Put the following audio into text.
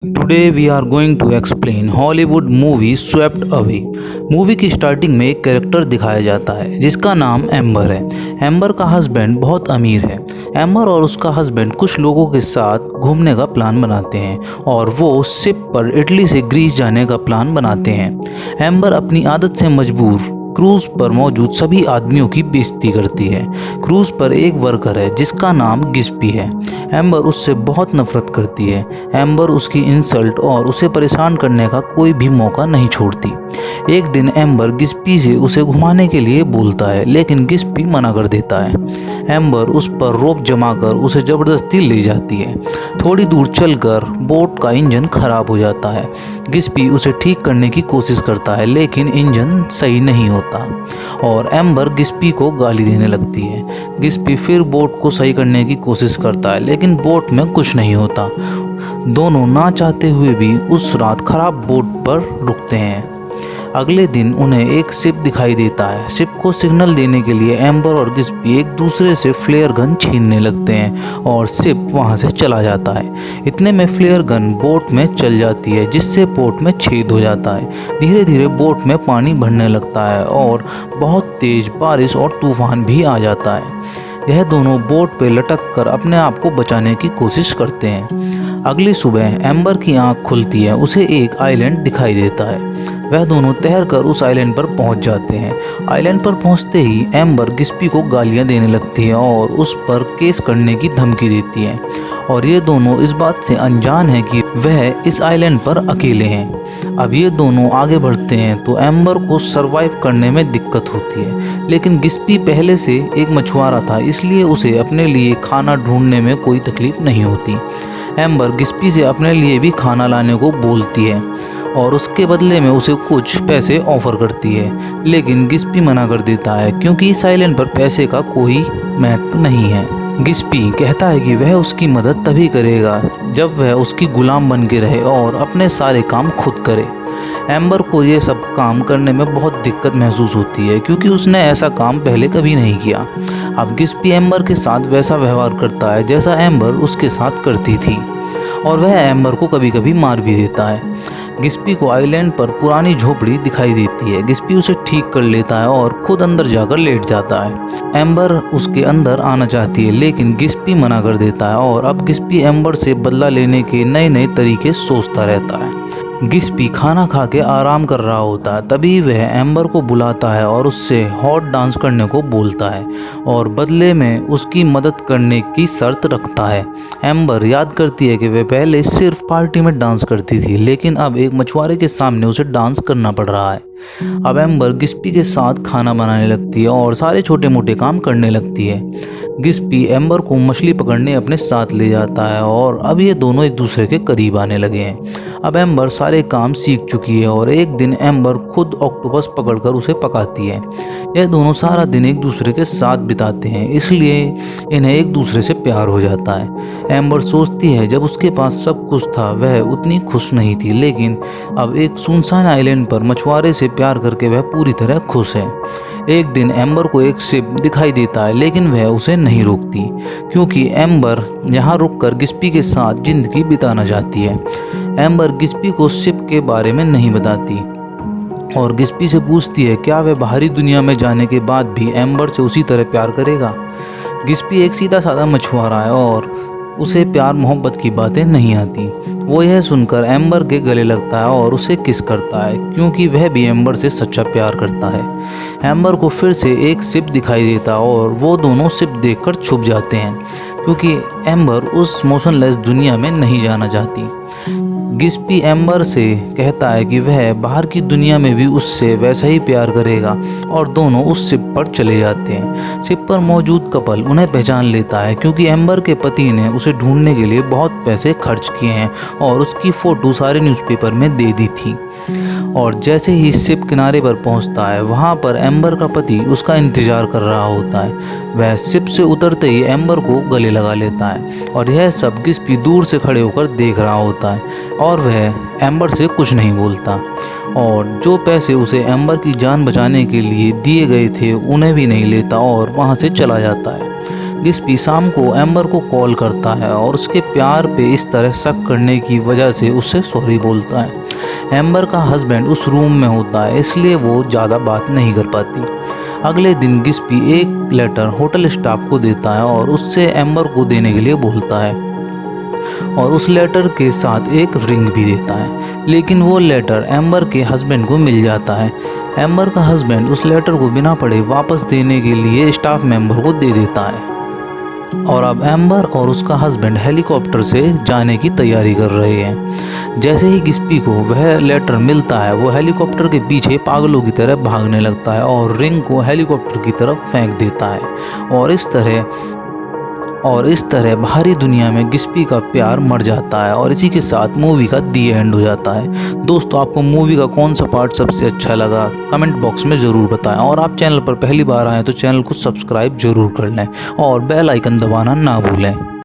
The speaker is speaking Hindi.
Today we are going to explain Hollywood movie swept away. Movie की स्टार्टिंग में एक कैरेक्टर दिखाया जाता है जिसका नाम एम्बर है। एम्बर का हस्बैंड बहुत अमीर है। एम्बर और उसका हस्बैंड कुछ लोगों के साथ घूमने का प्लान बनाते हैं और वो शिप पर इटली से ग्रीस जाने का प्लान बनाते हैं। एम्बर अपनी आदत से मजबूर क्रूज पर मौजूद सभी आदमियों की बेइज्जती करती है। क्रूज पर एक वर्कर है जिसका नाम गिस्पी है। एम्बर उससे बहुत नफरत करती है। एम्बर उसकी इंसल्ट और उसे परेशान करने का कोई भी मौका नहीं छोड़ती। एक दिन एम्बर गिस्पी से उसे घुमाने के लिए बोलता है लेकिन गिस्पी मना कर देता है। एम्बर उस पर रोप जमाकर उसे ज़बरदस्ती ले जाती है। थोड़ी दूर चलकर बोट का इंजन खराब हो जाता है। गिस्पी उसे ठीक करने की कोशिश करता है लेकिन इंजन सही नहीं होता और एम्बर गिस्पी को गाली देने लगती है। गिस्पी फिर बोट को सही करने की कोशिश करता है लेकिन बोट में कुछ नहीं होता। दोनों ना चाहते हुए भी उस रात खराब बोट पर रुकते हैं। अगले दिन उन्हें एक शिप दिखाई देता है। शिप को सिग्नल देने के लिए एम्बर और गिस्पी एक दूसरे से फ्लेयर गन छीनने लगते हैं और शिप वहां से चला जाता है। इतने में फ्लेयर गन बोट में चल जाती है जिससे बोट में छेद हो जाता है। धीरे धीरे बोट में पानी भरने लगता है और बहुत तेज बारिश और तूफान भी आ जाता है। यह दोनों बोट पे लटक कर अपने आप को बचाने की कोशिश करते हैं। अगली सुबह एम्बर की आंख खुलती है। उसे एक आइलैंड दिखाई देता है। वह दोनों तैरकर उस आइलैंड पर पहुंच जाते हैं। आइलैंड पर पहुंचते ही एम्बर गिस्पी को गालियां देने लगती है और उस पर केस करने की धमकी देती है और ये दोनों इस बात से अनजान हैं कि वह इस आइलैंड पर अकेले हैं। अब ये दोनों आगे बढ़ते हैं तो एम्बर को सरवाइव करने में दिक्कत होती है लेकिन गिस्पी पहले से एक मछुआरा था इसलिए उसे अपने लिए खाना ढूंढने में कोई तकलीफ नहीं होती। एम्बर गिस्पी से अपने लिए भी खाना लाने को बोलती है और उसके बदले में उसे कुछ पैसे ऑफर करती है लेकिन गिस्पी मना कर देता है क्योंकि इस आइलैंड पर पैसे का कोई महत्व नहीं है। गिस्पी कहता है कि वह उसकी मदद तभी करेगा जब वह उसकी गुलाम बन के रहे और अपने सारे काम खुद करे। एम्बर को ये सब काम करने में बहुत दिक्कत महसूस होती है क्योंकि उसने ऐसा काम पहले कभी नहीं किया। अब गिस्पी एम्बर के साथ वैसा व्यवहार करता है जैसा एम्बर उसके साथ करती थी और वह एम्बर को कभी कभी मार भी देता है। गिस्पी को आइलैंड पर पुरानी झोपड़ी दिखाई देती है। गिस्पी उसे ठीक कर लेता है और खुद अंदर जाकर लेट जाता है। एम्बर उसके अंदर आना चाहती है लेकिन गिस्पी मना कर देता है और अब गिस्पी एम्बर से बदला लेने के नए नए तरीके सोचता रहता है। गिस्पी खाना खा के आराम कर रहा होता है तभी वह एम्बर को बुलाता है और उससे हॉट डांस करने को बोलता है और बदले में उसकी मदद करने की शर्त रखता है। एम्बर याद करती है कि वह पहले सिर्फ पार्टी में डांस करती थी लेकिन अब एक मछुआरे के सामने उसे डांस करना पड़ रहा है। अब एम्बर गिस्पी के साथ खाना बनाने लगती है और सारे छोटे मोटे काम करने लगती है। गिस्पी एम्बर को मछली पकड़ने अपने साथ ले जाता है और अब ये दोनों एक दूसरे के करीब आने लगे हैं। अब एम्बर सारे काम सीख चुकी है और एक दिन एम्बर खुद ऑक्टोपस पकड़कर उसे पकाती है। यह दोनों सारा दिन एक दूसरे के साथ बिताते हैं इसलिए इन्हें एक दूसरे से प्यार हो जाता है। एम्बर सोचती है जब उसके पास सब कुछ था वह उतनी खुश नहीं थी लेकिन अब एक सुनसान आइलैंड पर मछुआरे से प्यार करके वह पूरी तरह खुश है। एक दिन एम्बर को एक शिप दिखाई देता है लेकिन वह उसे नहीं रोकती क्योंकि एम्बर यहाँ रुककर गिस्पी के साथ जिंदगी बिताना चाहती है। एम्बर गिस्पी को शिप के बारे में नहीं बताती और गिस्पी से पूछती है क्या वह बाहरी दुनिया में जाने के बाद भी एम्बर से उसी तरह प्यार करेगा। गिस्पी एक सीधा साधा मछुआरा है और उसे प्यार मोहब्बत की बातें नहीं आती। वो यह सुनकर एम्बर के गले लगता है और उसे किस करता है क्योंकि वह भी एम्बर से सच्चा प्यार करता है। एम्बर को फिर से एक शिप दिखाई देता है और वो दोनों शिप देखकर छुप जाते हैं क्योंकि एम्बर उस मोशनलेस दुनिया में नहीं जाना चाहती। गिस्पी एम्बर से कहता है कि वह बाहर की दुनिया में भी उससे वैसा ही प्यार करेगा और दोनों उस शिप पर चले जाते हैं। शिप पर मौजूद कपल उन्हें पहचान लेता है क्योंकि एम्बर के पति ने उसे ढूंढने के लिए बहुत पैसे खर्च किए हैं और उसकी फ़ोटो सारे न्यूज़पेपर में दे दी थी। और जैसे ही शिप किनारे पर पहुंचता है वहां पर एम्बर का पति उसका इंतज़ार कर रहा होता है। वह शिप से उतरते ही एम्बर को गले लगा लेता है और यह सब गिस्पी दूर से खड़े होकर देख रहा होता है और वह एम्बर से कुछ नहीं बोलता और जो पैसे उसे एम्बर की जान बचाने के लिए दिए गए थे उन्हें भी नहीं लेता और वहां से चला जाता है। गिस्पी शाम को एम्बर को कॉल करता है और उसके प्यार पे इस तरह शक करने की वजह से उससे सॉरी बोलता है। एम्बर का हस्बैंड उस रूम में होता है, इसलिए वो ज़्यादा बात नहीं कर पाती। अगले दिन गिस्पी एक लेटर होटल स्टाफ को देता है और उससे एम्बर को देने के लिए बोलता है और उस लेटर के साथ एक रिंग भी देता है। लेकिन वो लेटर एम्बर के हस्बैंड को मिल जाता है। एम्बर का हस्बैंड उस लेटर को बिना पढ़े वापस देने के लिए स्टाफ मेंबर को दे देता है और अब एम्बर और उसका हस्बैंड हेलीकॉप्टर से जाने की तैयारी कर रहे हैं। जैसे ही गिस्पी को वह लेटर मिलता है, वो हेलीकॉप्टर के पीछे पागलों की तरह भागने लगता है और रिंग को हेलीकॉप्टर की तरफ फेंक देता है और इस तरह बाहरी दुनिया में गिस्पी का प्यार मर जाता है और इसी के साथ मूवी का दी एंड हो जाता है। दोस्तों, आपको मूवी का कौन सा पार्ट सबसे अच्छा लगा कमेंट बॉक्स में ज़रूर बताएं और आप चैनल पर पहली बार आएँ तो चैनल को सब्सक्राइब जरूर कर लें और बेल आइकन दबाना ना भूलें।